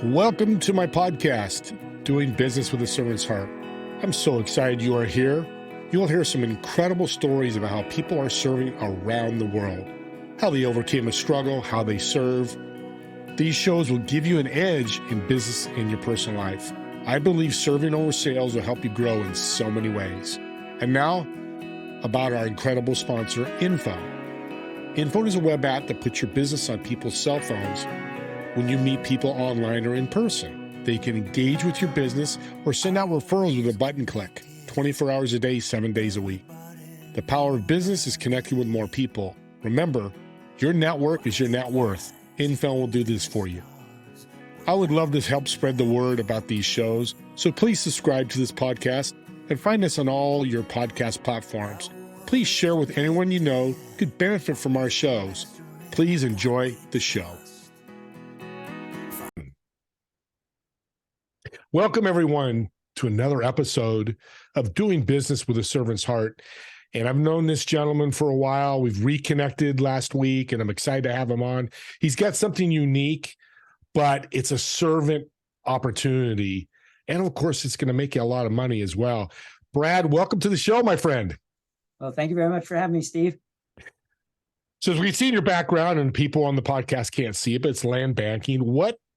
Welcome to my podcast, Doing Business with a Servant's Heart. I'm so excited you are here. You will hear some incredible stories about how people are serving around the world, how they overcame a struggle, how they serve. These shows will give you an edge in business and your personal life. I believe serving over sales will help you grow in so many ways. And now, about our incredible sponsor, Info. Info is a web app that puts your business on people's cell phones when you meet people online or in person. They can engage with your business or send out referrals with a button click, 24 hours a day, 7 days a week. The power of business is connecting with more people. Remember, your network is your net worth. Info will do this for you. I would love to help spread the word about these shows, so please subscribe to this podcast and find us on all your podcast platforms. Please share with anyone you know who could benefit from our shows. Please enjoy the show. Welcome, everyone, to another episode of Doing Business with a Servant's Heart. And I've known this gentleman for a while. We've reconnected last week, and I'm excited to have him on. He's got something unique, but it's a servant opportunity. And of course, it's going to make you a lot of money as well. Brad, welcome to the show, my friend. Well, thank you very much for having me, Steve. So as we've seen your background, and people on the podcast can't see it, but it's land banking.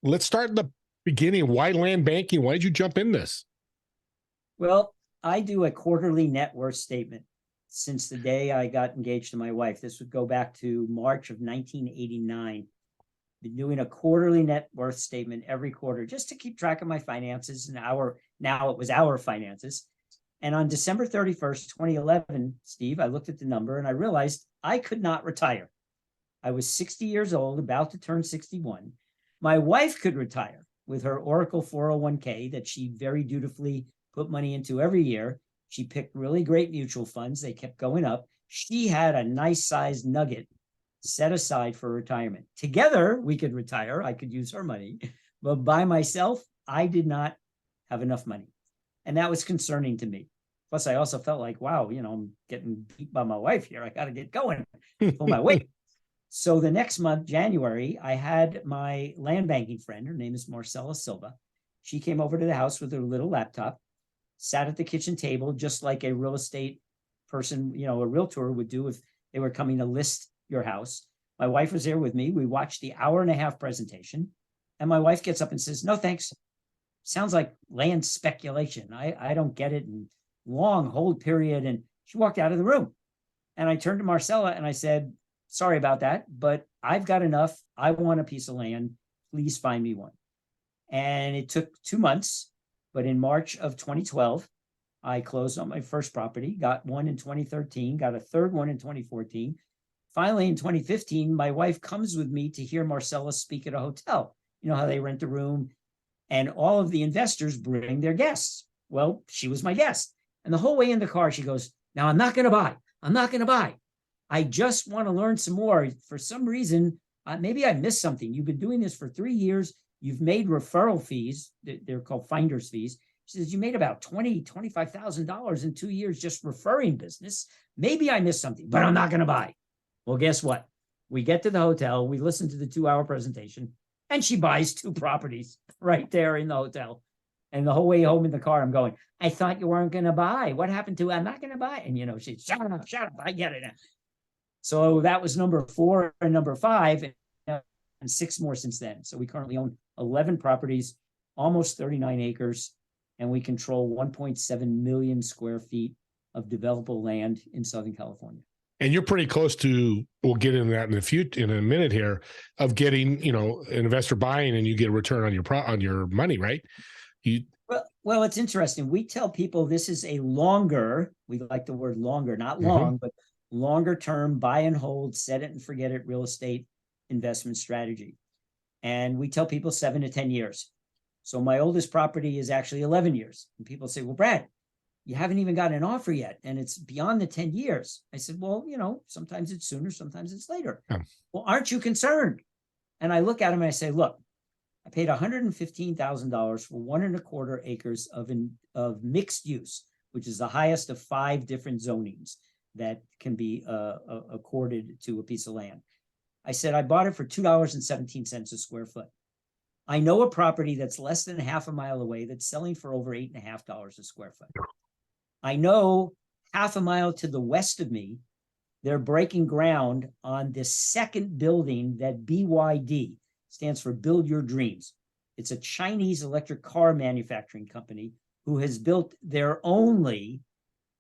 Let's start in the beginning. Why land banking? Why did you jump in this? Well, I do a quarterly net worth statement since the day I got engaged to my wife. This would go back to March of 1989. Been doing a quarterly net worth statement every quarter just to keep track of my finances and now it was our finances. And on December 31st, 2011, Steve, I looked at the number and I realized I could not retire. I was 60 years old, about to turn 61. My wife could retire with her Oracle 401k that she very dutifully put money into every year. She picked really great mutual funds. They kept going up. She had a nice sized nugget set aside for retirement. Together, we could retire. I could use her money. But by myself, I did not have enough money. And that was concerning to me. Plus, I also felt like, wow, I'm getting beat by my wife here. I got to get going, pull my weight. So the next month, January, I had my land banking friend, her name is Marcella Silva. She came over to the house with her little laptop, sat at the kitchen table, just like a real estate person, a realtor would do if they were coming to list your house. My wife was there with me. We watched the 1.5-hour presentation, and my wife gets up and says, "No, thanks. Sounds like land speculation. I don't get it." And long hold period. And she walked out of the room. And I turned to Marcella and I said, "Sorry about that, but I've got enough. I want a piece of land. Please find me one." And it took 2 months, but in March of 2012, I closed on my first property, got one in 2013, got a third one in 2014. Finally, in 2015, my wife comes with me to hear Marcella speak at a hotel. You know how they rent a room and all of the investors bring their guests. Well, she was my guest. And the whole way in the car, she goes, "Now, I'm not going to buy. I'm not going to buy. I just want to learn some more. For some reason, maybe I missed something. You've been doing this for 3 years. You've made referral fees. They're called finder's fees." She says, "You made about $25,000 in 2 years just referring business. Maybe I missed something, but I'm not going to buy." Well, guess what? We get to the hotel. We listen to the 2-hour presentation, and she buys 2 properties right there in the hotel. And the whole way home in the car, I'm going, "I thought you weren't going to buy. What happened to I'm not going to buy?" And, she shut up. I get it now. So that was number 4 and number 5, and 6 more since then. So we currently own 11 properties, almost 39 acres, and we control 1.7 million square feet of developable land in Southern California. And you're pretty close to, we'll get into that in a minute here, of getting, an investor buying and you get a return on your money, right? Well, it's interesting. We tell people this is a longer, we like the word longer, not long, but longer term buy and hold, set it and forget it real estate investment strategy. And we tell people 7 to 10 years. So my oldest property is actually 11 years. And people say, "Well, Brad, you haven't even got an offer yet, and it's beyond the 10 years. I said, "Well, sometimes it's sooner, sometimes it's later." Yeah. "Well, aren't you concerned?" And I look at him and I say, "Look, I paid $115,000 for 1.25 acres of mixed use, which is the highest of 5 different zonings that can be accorded to a piece of land. I said, I bought it for $2.17 a square foot. I know a property that's less than half a mile away that's selling for over $8.50 a square foot. I know half a mile to the west of me, they're breaking ground on this second building that BYD stands for Build Your Dreams. It's a Chinese electric car manufacturing company who has built their only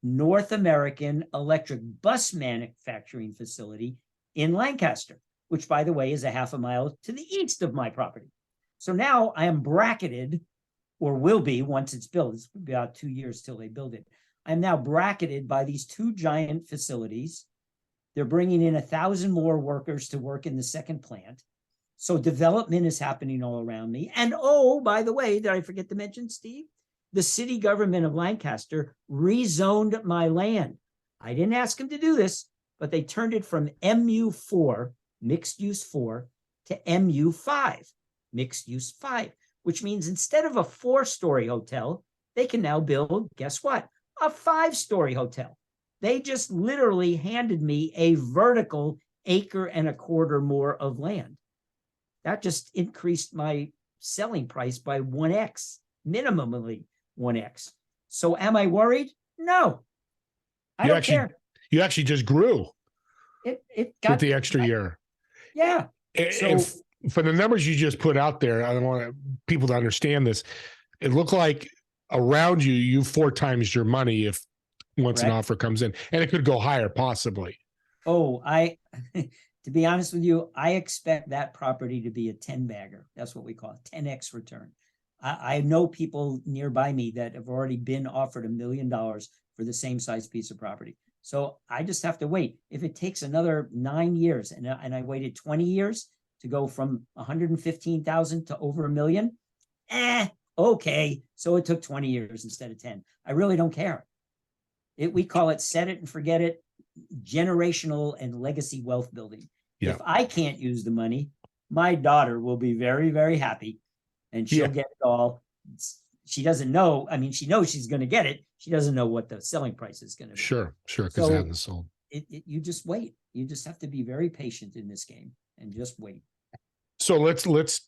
North American electric bus manufacturing facility in Lancaster, which, by the way, is a half a mile to the east of my property. So now I am bracketed, or will be once it's built. It's about 2 years till they build it. I'm now bracketed by these two giant facilities. They're bringing in 1,000 more workers to work in the second plant. So development is happening all around me. And oh, by the way, did I forget to mention, Steve? The city government of Lancaster rezoned my land. I didn't ask them to do this, but they turned it from MU4, mixed use 4, to MU5, mixed use 5, which means instead of a 4-story hotel, they can now build, guess what? A 5-story hotel. They just literally handed me a vertical 1.25 acres more of land. That just increased my selling price by 1x, minimally 1x. So am I worried? No, I don't care. You actually just grew It got with the extra year. Yeah. So for the numbers you just put out there, I don't want people to understand this. It looked like around you 4 times your money if once an offer comes in, and it could go higher possibly. Oh, to be honest with you, I expect that property to be a 10-bagger. That's what we call it, 10x return. I know people nearby me that have already been offered $1 million for the same size piece of property. So I just have to wait. If it takes another 9 years and I waited 20 years to go from 115,000 to over $1 million, okay. So it took 20 years instead of 10. I really don't care. We call it set it and forget it, generational and legacy wealth building. Yeah. If I can't use the money, my daughter will be very, very happy and she'll get it all. She doesn't know. I mean, she knows she's going to get it. She doesn't know what the selling price is going to be. Sure. Because it hasn't sold. You just wait. You just have to be very patient in this game and just wait. So let's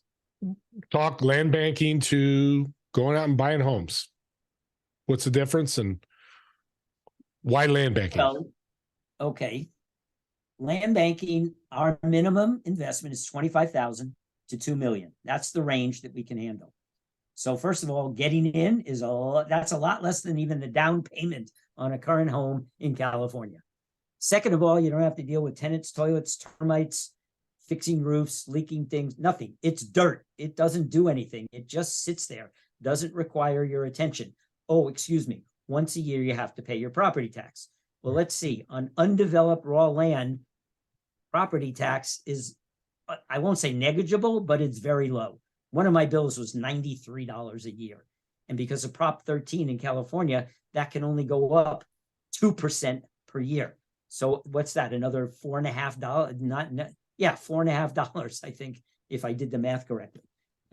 talk land banking to going out and buying homes. What's the difference and why land banking? Well, okay. Land banking, our minimum investment is $25,000 to $2 million. That's the range that we can handle. So first of all, getting in is that's a lot less than even the down payment on a current home in California. Second of all, you don't have to deal with tenants, toilets, termites, fixing roofs, leaking things, nothing. It's dirt. It doesn't do anything. It just sits there. Doesn't require your attention. Oh, excuse me. Once a year, you have to pay your property tax. Well, let's see. On undeveloped raw land, property tax is, I won't say negligible, but it's very low. One of my bills was $93 a year. And because of Prop 13 in California, that can only go up 2% per year. So what's that? Another $4.50? $4.50, I think, if I did the math correctly.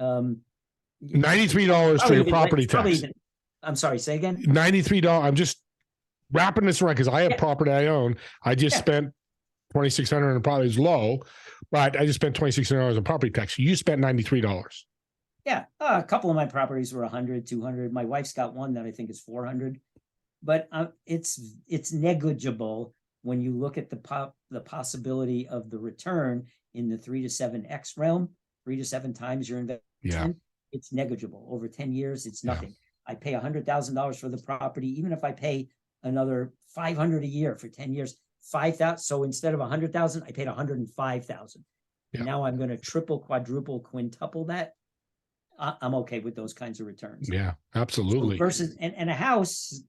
$93 for your property tax. I'm sorry, say again? $93. I'm just wrapping this around because I have property I own. I just spent $2,600 and probably is low, but I just spent $2,600 on property tax. You spent $93. Yeah, a couple of my properties were 100, 200. My wife's got one that I think is 400, but it's negligible when you look at the possibility of the return in the 3 to 7x realm, 3 to 7 times your investment. Yeah. It's negligible. Over 10 years, it's nothing. Yeah. I pay $100,000 for the property, even if I pay another $500 a year for 10 years, 5,000. So instead of 100,000, I paid 105,000. Yeah. Now I'm going to triple, quadruple, quintuple that. I'm okay with those kinds of returns. Yeah, absolutely. So versus and a house,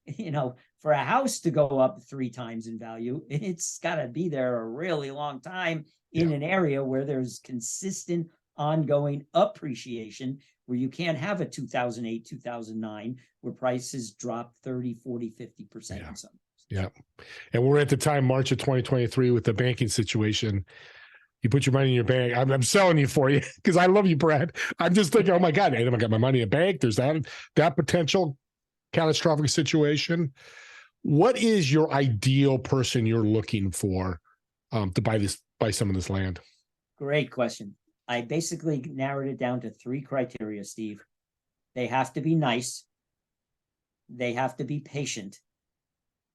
for a house to go up 3 times in value, it's got to be there a really long time in an area where there's consistent ongoing appreciation, where you can't have a 2008, 2009, where prices drop 30, 40, 50% in some. Yeah. And we're at the time, March of 2023, with the banking situation. You put your money in your bank. I'm selling you for you because I love you, Brad. I'm just thinking, oh my God, I got my money in a bank. There's that potential catastrophic situation. What is your ideal person you're looking for to buy some of this land? Great question. I basically narrowed it down to 3 criteria, Steve. They have to be nice, they have to be patient,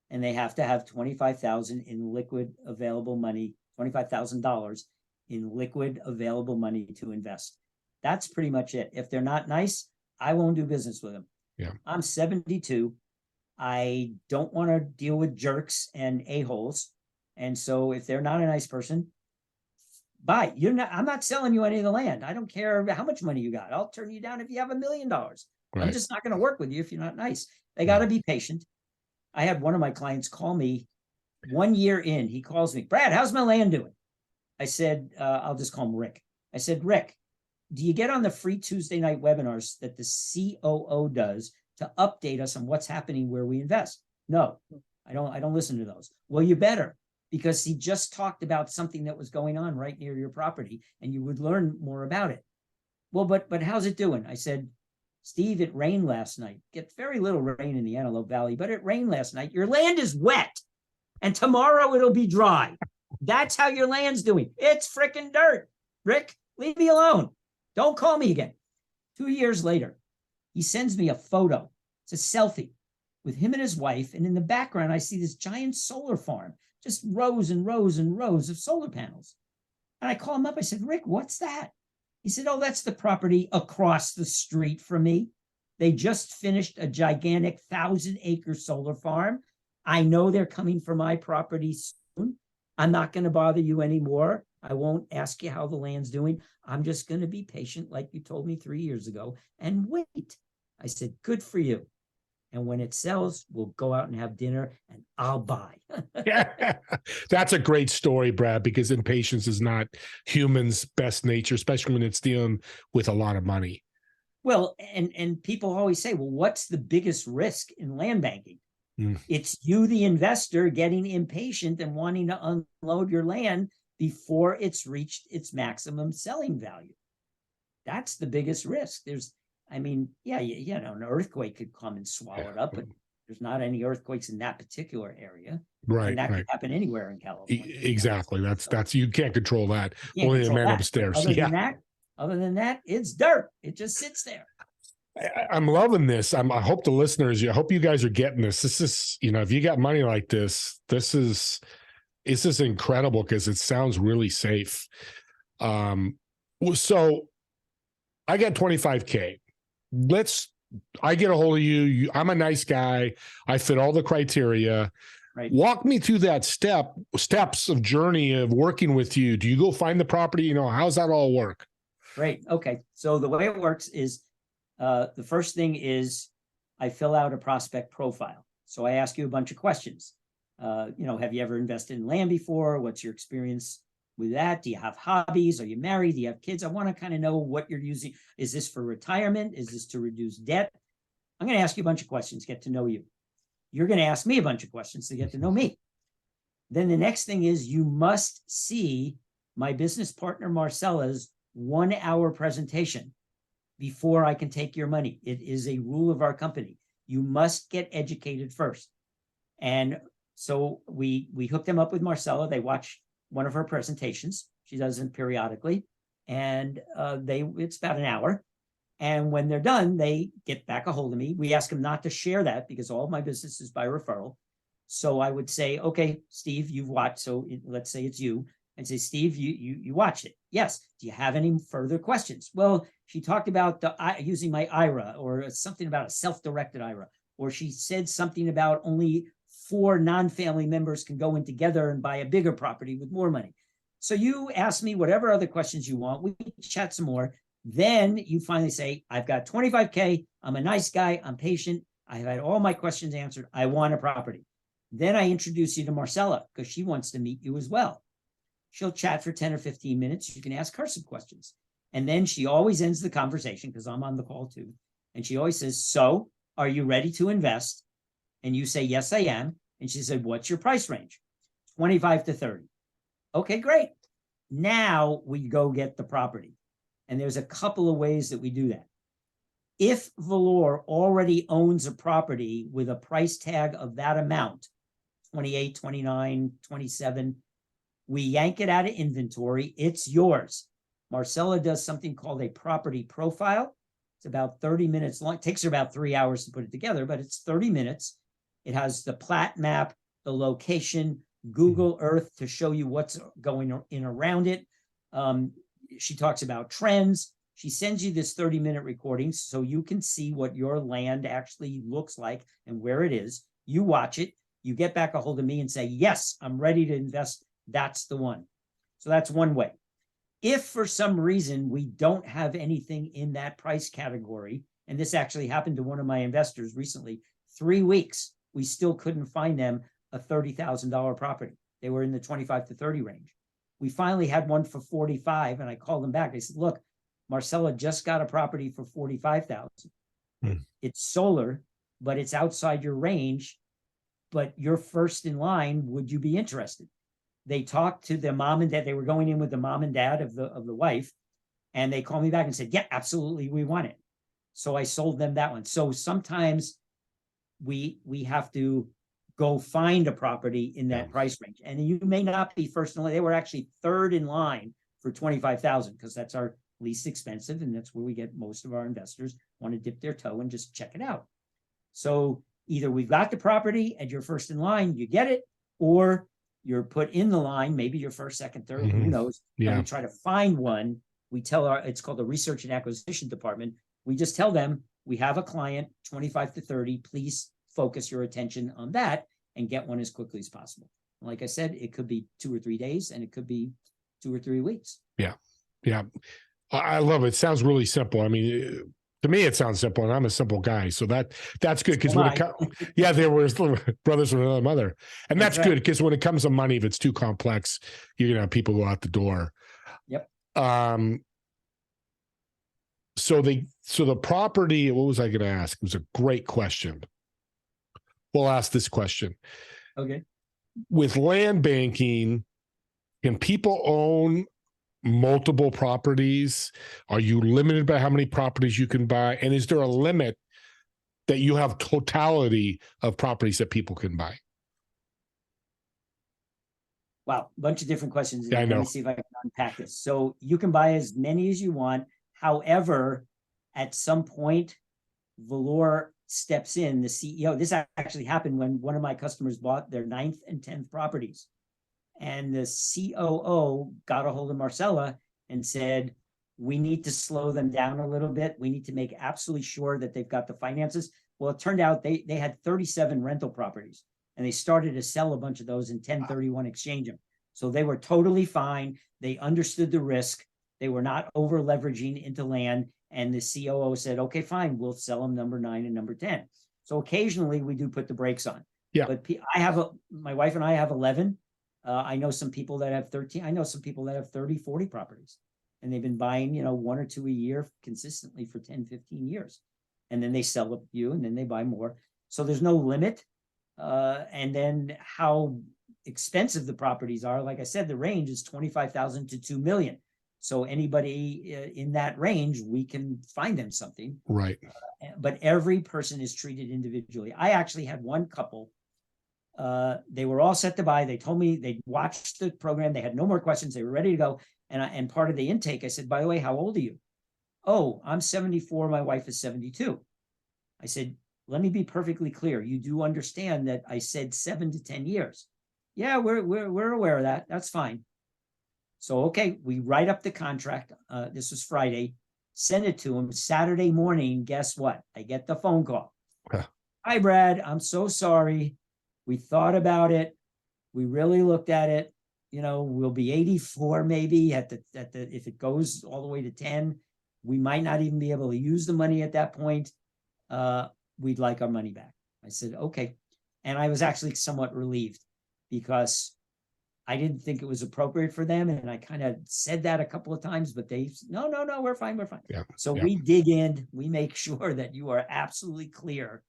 and they have to have 25,000 in liquid available money, $25,000 in liquid available money to invest. That's pretty much it. If they're not nice, I won't do business with them. Yeah. I'm 72. I don't want to deal with jerks and a-holes. And so if they're not a nice person, bye. I'm not selling you any of the land. I don't care how much money you got. I'll turn you down if you have $1 million. Right. I'm just not going to work with you if you're not nice. They got to be patient. I had one of my clients call me 1 year in. He calls me, Brad, how's my land doing? I said, I'll just call him Rick. I said, Rick, do you get on the free Tuesday night webinars that the COO does to update us on what's happening where we invest? No, I don't listen to those. Well, you better, because he just talked about something that was going on right near your property and you would learn more about it. Well, but how's it doing? I said, Steve, it rained last night. Get very little rain in the Antelope Valley, but it rained last night. Your land is wet and tomorrow it'll be dry. That's how your land's doing. It's freaking dirt. Rick, leave me alone. Don't call me again. 2 years later, he sends me a photo. It's a selfie with him and his wife. And in the background, I see this giant solar farm, just rows and rows and rows of solar panels. And I call him up. I said, Rick, what's that? He said, oh, that's the property across the street from me. They just finished a gigantic 1,000-acre solar farm. I know they're coming for my property soon. I'm not going to bother you anymore. I won't ask you how the land's doing. I'm just going to be patient like you told me 3 years ago and wait. I said, good for you. And when it sells, we'll go out and have dinner and I'll buy. Yeah. That's a great story, Brad, because impatience is not humans' best nature, especially when it's dealing with a lot of money. Well, and people always say, well, what's the biggest risk in land banking? It's you, the investor, getting impatient and wanting to unload your land before it's reached its maximum selling value. That's the biggest risk. An earthquake could come and swallow it up, but there's not any earthquakes in that particular area. Right. And that could happen anywhere in California. Exactly. That's you can't control that. Only the man upstairs. Other than that, it's dirt. It just sits there. I'm loving this. I hope the listeners, I hope you guys are getting this. This is, if you got money like this, this is incredible because it sounds really safe. So I got 25K. I get a hold of you. I'm a nice guy. I fit all the criteria. Right. Walk me through that steps of journey of working with you. Do you go find the property? How's that all work? Right. Okay. So the way it works is, the first thing is I fill out a prospect profile. So I ask you a bunch of questions. Have you ever invested in land before? What's your experience with that? Do you have hobbies? Are you married? Do you have kids? I want to kind of know what you're using. Is this for retirement? Is this to reduce debt? I'm going to ask you a bunch of questions, get to know you. You're going to ask me a bunch of questions to get to know me. Then the next thing is you must see my business partner Marcella's 1-hour presentation before I can take your money. It is a rule of our company. You must get educated first. And so we hooked them up with Marcella. They watch one of her presentations. She does them periodically. And it's about an hour. And when they're done, they get back a hold of me. We ask them not to share that because all of my business is by referral. So I would say, okay, Steve, you've watched. So let's say it's you. And say, Steve, you watched it. Yes. Do you have any further questions? Well, she talked about using my IRA or something about a self-directed IRA, or she said something about only 4 non-family members can go in together and buy a bigger property with more money. So you ask me whatever other questions you want. We chat some more. Then you finally say, I've got 25K. I'm a nice guy. I'm patient. I've had all my questions answered. I want a property. Then I introduce you to Marcella because she wants to meet you as well. She'll chat for 10 or 15 minutes. You can ask her some questions. And then she always ends the conversation because I'm on the call too. And she always says, so are you ready to invest? And you say, yes, I am. And she said, what's your price range? 25 to 30. Okay, great. Now we go get the property. And there's a couple of ways that we do that. If Valor already owns a property with a price tag of that amount, 28, 29, 27, we yank it out of inventory. It's yours. Marcella does something called a property profile. It's about 30 minutes long. It takes her about 3 hours to put it together, but it's 30 minutes. It has the plat map, the location, Google Earth to show you what's going in around it. She talks about trends. She sends you this 30-minute recording so you can see what your land actually looks like and where it is. You watch it. You get back a hold of me and say, yes, I'm ready to invest. That's the one. So that's one way. If for some reason we don't have anything in that price category, and this actually happened to one of my investors recently, 3 weeks, we still couldn't find them a $30,000 property. They were in the 25 to 30 range. We finally had one for 45, and I called them back. I said, look, Marcella just got a property for 45,000. It's solar, but it's outside your range, but you're first in line. Would you be interested? They talked to the mom and dad. They were going in with the mom and dad of the wife, and they called me back and said, yeah, absolutely, we want it. So I sold them that one. So sometimes we have to go find a property in that price range. And you may not be first in line. They were actually third in line for 25,000 because that's our least expensive. And that's where we get most of our investors want to dip their toe and just check it out. So either we've got the property and you're first in line, you get it, or you're put in the line, maybe you're first, second, third, who knows? Yeah. And we try to find one. We tell it's called the research and acquisition department. We just tell them, we have a client, 25 to 30, please focus your attention on that and get one as quickly as possible. Like I said, it could be 2 or 3 days and it could be 2 or 3 weeks. Yeah. Yeah. I love it. It sounds really simple. I mean, to me, it sounds simple, and I'm a simple guy. So that's good. Because when there were brothers from another mother. And that's good because when it comes to money, if it's too complex, you're going to have people go out the door. Yep. So the property, what was I going to ask? It was a great question. We'll ask this question. Okay. With land banking, can people own multiple properties? Are you limited by how many properties you can buy? And is there a limit that you have totality of properties that people can buy? Wow, a bunch of different questions. Yeah, I know. Let me see if I can unpack this. So you can buy as many as you want. However, at some point, Valor steps in, the CEO. This actually happened when one of my customers bought their 9th and 10th properties. And the COO got a hold of Marcella and said, we need to slow them down a little bit. We need to make absolutely sure that they've got the finances. Well, it turned out they had 37 rental properties, and they started to sell a bunch of those in 1031 exchange them. So they were totally fine. They understood the risk. They were not over leveraging into land. And the COO said, okay, fine, we'll sell them number 9 and number 10. So occasionally we do put the brakes on. Yeah. But my wife and I have 11. I know some people that have 13. I know some people that have 30, 40 properties, and they've been buying, 1 or 2 a year consistently for 10, 15 years. And then they sell a few and then they buy more. So there's no limit. And then how expensive the properties are. Like I said, the range is 25,000 to 2 million. So anybody in that range, we can find them something. Right. But every person is treated individually. I actually had one couple. They were all set to buy. They told me they'd watched the program. They had no more questions. They were ready to go. And part of the intake, I said, by the way, how old are you? Oh, I'm 74. My wife is 72. I said, let me be perfectly clear. You do understand that I said 7 to 10 years. Yeah, we're aware of that. That's fine. So, okay, we write up the contract. This was Friday. Send it to him. Saturday morning, guess what? I get the phone call. Hi, Brad. I'm so sorry. We thought about it. We really looked at it. We'll be 84 maybe at the if it goes all the way to 10. We might not even be able to use the money at that point. We'd like our money back. I said, okay. And I was actually somewhat relieved because I didn't think it was appropriate for them. And I kind of said that a couple of times, but they, no, we're fine. Yeah. So we dig in, we make sure that you are absolutely clear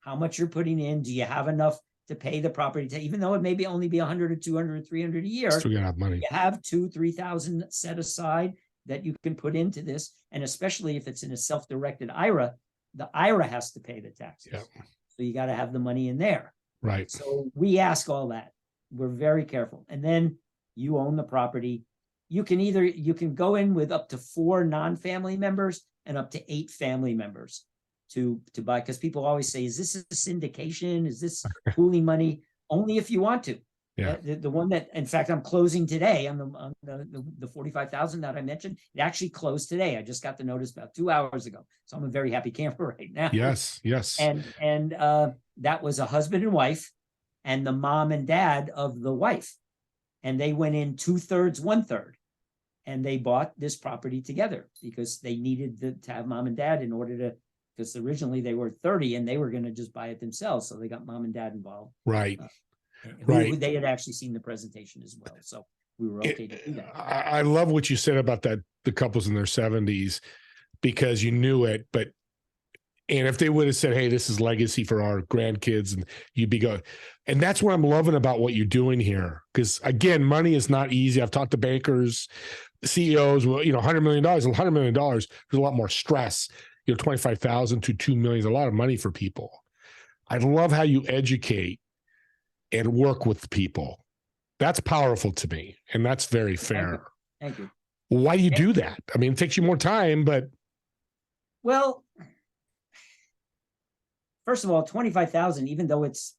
how much you're putting in. Do you have enough to pay the property tax? Even though it may only be 100 or 200 or 300 a year, still gonna have money. You have 2,000-3,000 set aside that you can put into this. And especially if it's in a self-directed IRA, the IRA has to pay the taxes. Yeah. So you got to have the money in there. Right. So we ask all that. We're very careful. And then you own the property. you can go in with up to 4 non-family members and up to 8 family members to buy, because people always say, is this a syndication? Is this pooling money? Only if you want to. Yeah. The one that, in fact, I'm closing today on the 45,000 that I mentioned, it actually closed today. I just got the notice about 2 hours ago. So I'm a very happy camper right now. Yes. And that was a husband and wife and the mom and dad of the wife. And they went in 2/3, 1/3. And they bought this property together because they needed to have mom and dad in order to, because originally they were 30 and they were going to just buy it themselves. So they got mom and dad involved. Right. Who they had actually seen the presentation as well. So we were okay to do that. I love what you said about that, the couples in their 70s, because you knew it, and if they would have said, hey, this is legacy for our grandkids, and you'd be going, and that's what I'm loving about what you're doing here. Because again, money is not easy. I've talked to bankers, CEOs, well, $100 million, $100 million, there's a lot more stress. 25,000 to 2 million is a lot of money for people. I love how you educate and work with people. That's powerful to me. And that's very fair. Thank you. Why do you do that? I mean, it takes you more time, but. Well, first of all, 25,000, even though it's,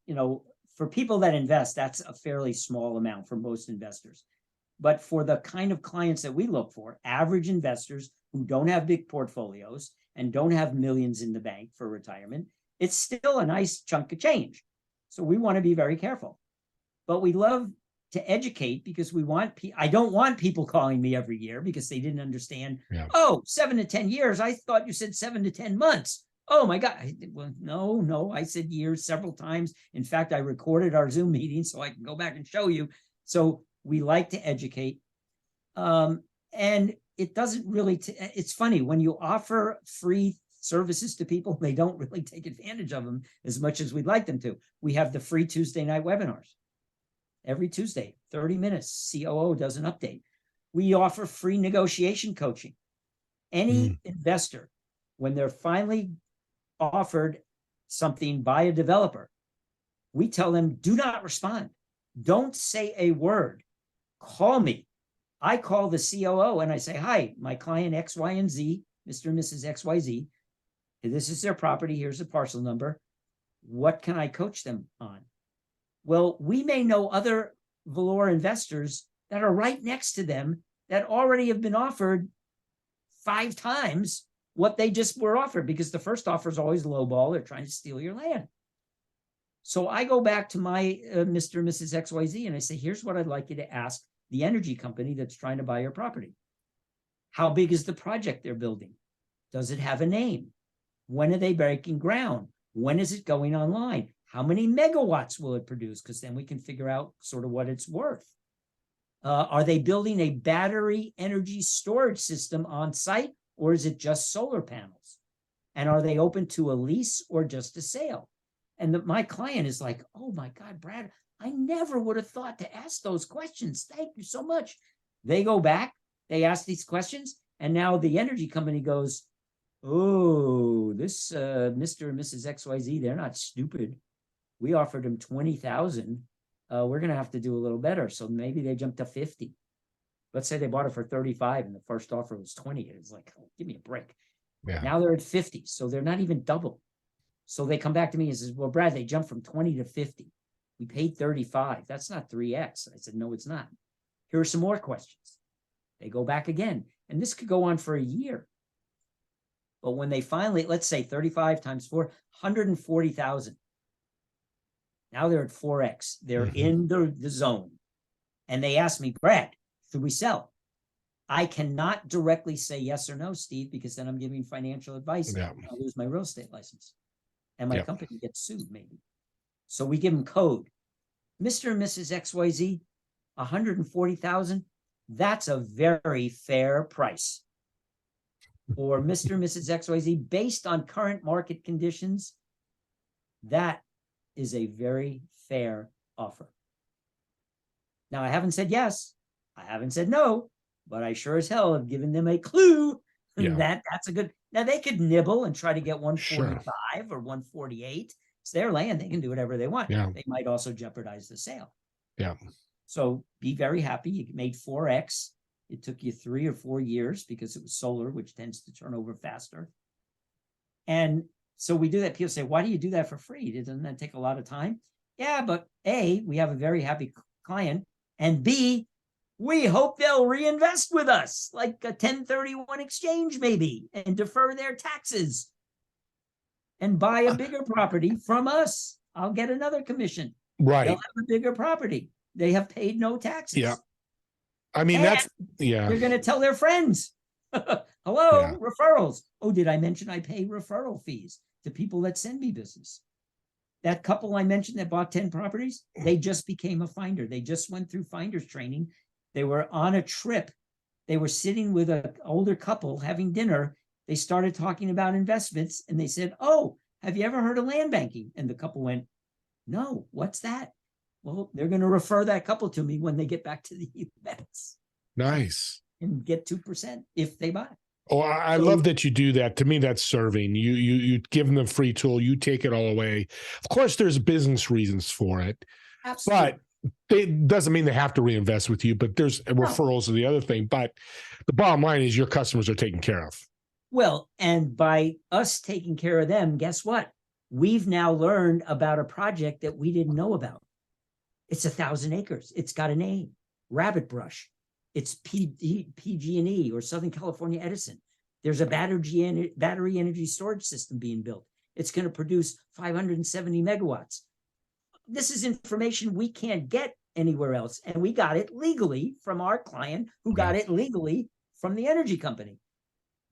for people that invest, that's a fairly small amount for most investors. But for the kind of clients that we look for, average investors who don't have big portfolios and don't have millions in the bank for retirement, it's still a nice chunk of change. So we want to be very careful. But we love to educate because I don't want people calling me every year because they didn't understand. Yeah. Oh, 7 to 10 years. I thought you said 7 to 10 months. Oh my God. Well, no, I said years several times. In fact, I recorded our Zoom meeting so I can go back and show you. So we like to educate. And it doesn't really, it's funny when you offer free services to people, they don't really take advantage of them as much as we'd like them to. We have the free Tuesday night webinars. Every Tuesday, 30 minutes, COO does an update. We offer free negotiation coaching. Any investor, when they're finally offered something by a developer, we tell them, do not respond. Don't say a word. Call me. I call the COO and I say, hi, my client X, Y, and Z, Mr. and Mrs. XYZ. This is their property. Here's the parcel number. What can I coach them on? Well, we may know other Valor investors that are right next to them that already have been offered 5 times what they just were offered, because the first offer is always lowball. They're trying to steal your land. So I go back to my Mr. and Mrs. XYZ and I say, here's what I'd like you to ask the energy company that's trying to buy your property. How big is the project they're building? Does it have a name? When are they breaking ground? When is it going online? How many megawatts will it produce? Because then we can figure out sort of what it's worth. Are they building a battery energy storage system on site, or is it just solar panels? And are they open to a lease or just a sale? And my client is like, oh my God, Brad, I never would have thought to ask those questions. Thank you so much. They go back, they ask these questions, and now the energy company goes, oh, this Mr. and Mrs. XYZ, they're not stupid. We offered them 20,000. We're going to have to do a little better. So maybe they jumped to 50. Let's say they bought it for 35 and the first offer was 20. It's like, oh, give me a break. Yeah. Now they're at 50. So they're not even double. So they come back to me and says, well, Brad, they jumped from 20 to 50. We paid 35. That's not 3X. I said, no, it's not. Here are some more questions. They go back again. And this could go on for a year. But when they finally, let's say 35 times 4, 140,000. Now they're at 4X. They're in the zone. And they ask me, Brad, should we sell? I cannot directly say yes or no, Steve, because then I'm giving financial advice. Yeah. I'll lose my real estate license. And my company gets sued, maybe. So we give them code. Mr. and Mrs. XYZ, 140,000. That's a very fair price. Or Mr. and Mrs. XYZ, based on current market conditions, that is a very fair offer. Now, I haven't said yes. I haven't said no, but I sure as hell have given them a clue that that's a good. Now, they could nibble and try to get 145 or 148. It's their land. They can do whatever they want. Yeah. They might also jeopardize the sale. Yeah. So be very happy. You made 4X. It took you 3 or 4 years because it was solar, which tends to turn over faster. And so we do that. People say, why do you do that for free? Doesn't that take a lot of time? Yeah, but A, we have a very happy client. And B, we hope they'll reinvest with us, like a 1031 exchange maybe, and defer their taxes and buy a bigger property from us. I'll get another commission. Right. They'll have a bigger property. They have paid no taxes. Yeah. I mean, And yeah. they're going to tell their friends. Hello, referrals. Oh, did I mention I pay referral fees to people that send me business? That couple I mentioned that bought 10 properties, they just became a finder. They just went through finder's training. They were on a trip. They were sitting with an older couple having dinner. They started talking about investments and they said, oh, have you ever heard of land banking? And the couple went, no, what's that? Well, they're going to refer that couple to me when they get back to the US. Nice. And get 2% if they buy. Oh, I love that you do that. To me, that's serving. You give them the free tool. You take it all away. Of course, there's business reasons for it. Absolutely. But it doesn't mean they have to reinvest with you, but there's referrals are the other thing. But the bottom line is your customers are taken care of. Well, and by us taking care of them, guess what? We've now learned about a project that we didn't know about. It's 1,000 acres. It's got a name, Rabbit Brush. It's PG&E or Southern California Edison. There's a battery energy storage system being built. It's going to produce 570 megawatts. This is information we can't get anywhere else. And we got it legally from our client who got it legally from the energy company.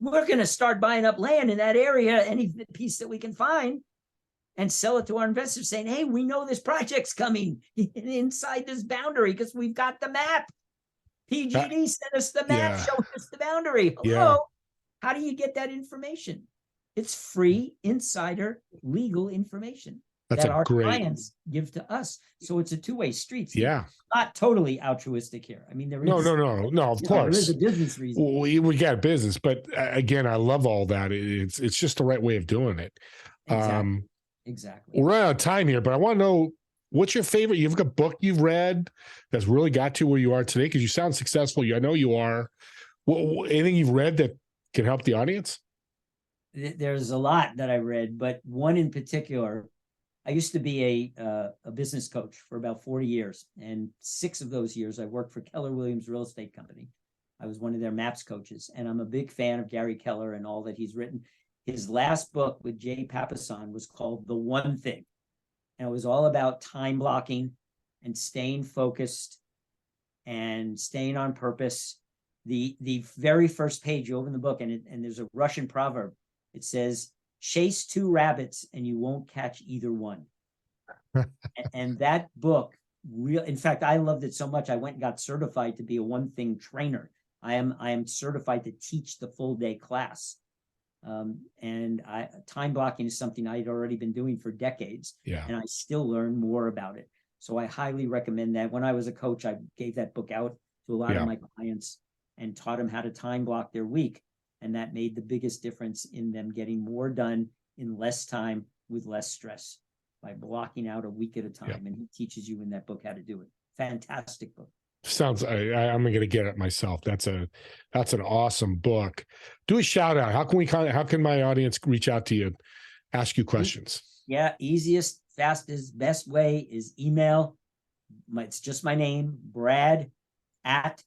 We're going to start buying up land in that area, any piece that we can find, and sell it to our investors saying, hey, we know this project's coming inside this boundary because we've got the map. PG&E sent us the map, showed us the boundary. Hello. Yeah. How do you get that information? It's free insider legal information that our clients give to us. So it's a two-way street. Yeah. Not totally altruistic here. I mean, there is no, of course. there is a business reason. We got business, but again, I love all that. It's just the right way of doing it. Exactly. We're out of time here, but I want to know, what's your favorite? You've got a book you've read that's really got you where you are today? Because you sound successful. I know you are. Anything you've read that can help the audience? There's a lot that I read, but one in particular, I used to be a business coach for about 40 years. And 6 of those years, I worked for Keller Williams Real Estate Company. I was one of their MAPS coaches. And I'm a big fan of Gary Keller and all that he's written. His last book with Jay Papasan was called The One Thing. And it was all about time blocking and staying focused and staying on purpose. The very first page, you open the book and there's a Russian proverb. It says, chase 2 rabbits and you won't catch either one. and that book, in fact, I loved it so much. I went and got certified to be a One Thing trainer. I am certified to teach the full day class. And time blocking is something I had already been doing for decades, and I still learn more about it. So I highly recommend that. When I was a coach, I gave that book out to a lot of my clients and taught them how to time block their week. And that made the biggest difference in them getting more done in less time with less stress by blocking out a week at a time. And he teaches you in that book how to do it. Fantastic book. Sounds, I'm going to get it myself. That's an awesome book. Do a shout out. How can my audience reach out to you, ask you questions? Yeah, easiest, fastest, best way is email. It's just my name, Brad at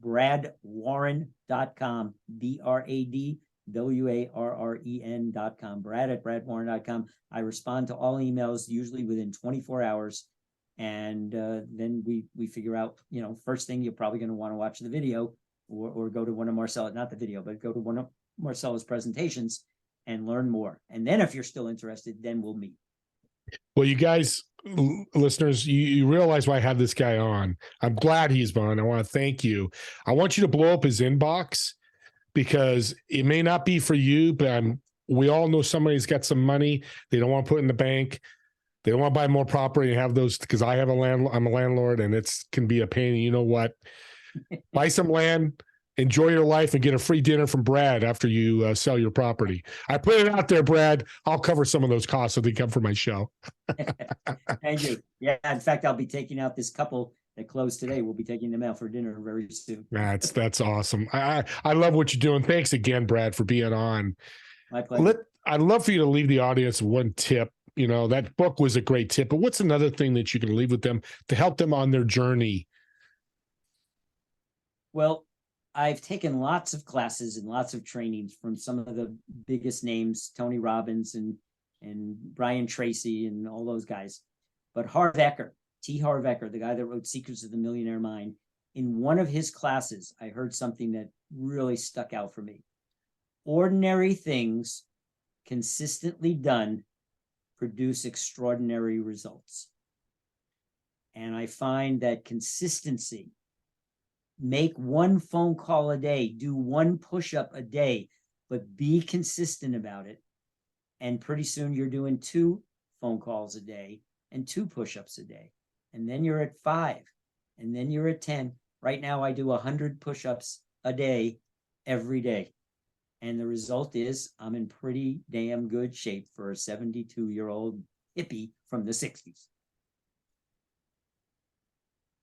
bradwarren.com, BRADWARREN.com, Brad at bradwarren.com. I respond to all emails usually within 24 hours. And then we figure out, first thing, you're probably going to want to watch the video or go to one of Marcella, not the video, but go to one of Marcella's presentations and learn more. And then if you're still interested, then we'll meet. Well, you guys, listeners, you realize why I have this guy on. I'm glad he's on. I want to thank you. I want you to blow up his inbox because it may not be for you, but we all know somebody's got some money they don't want to put in the bank. They don't want to buy more property and have those, because I'm a landlord and can be a pain. And you know what? Buy some land, enjoy your life, and get a free dinner from Brad after you sell your property. I put it out there, Brad. I'll cover some of those costs if they come for my show. Thank you. Yeah, in fact, I'll be taking out this couple They closed today. We'll be taking them out for dinner very soon. That's awesome. I love what you're doing. Thanks again, Brad, for being on. My pleasure. I'd love for you to leave the audience one tip. You know, that book was a great tip, but what's another thing that you can leave with them to help them on their journey? Well, I've taken lots of classes and lots of trainings from some of the biggest names, Tony Robbins and Brian Tracy and all those guys. But Harv Eker, T. Harv Eker, the guy that wrote Secrets of the Millionaire Mind, in one of his classes, I heard something that really stuck out for me. Ordinary things consistently done produce extraordinary results. And I find that consistency, make one phone call a day, do one push-up a day, but be consistent about it. And pretty soon you're doing 2 phone calls a day and 2 push-ups a day. And then you're at 5, and then you're at 10. Right now I do 100 push-ups a day, every day. And the result is I'm in pretty damn good shape for a 72-year-old hippie from the 60s.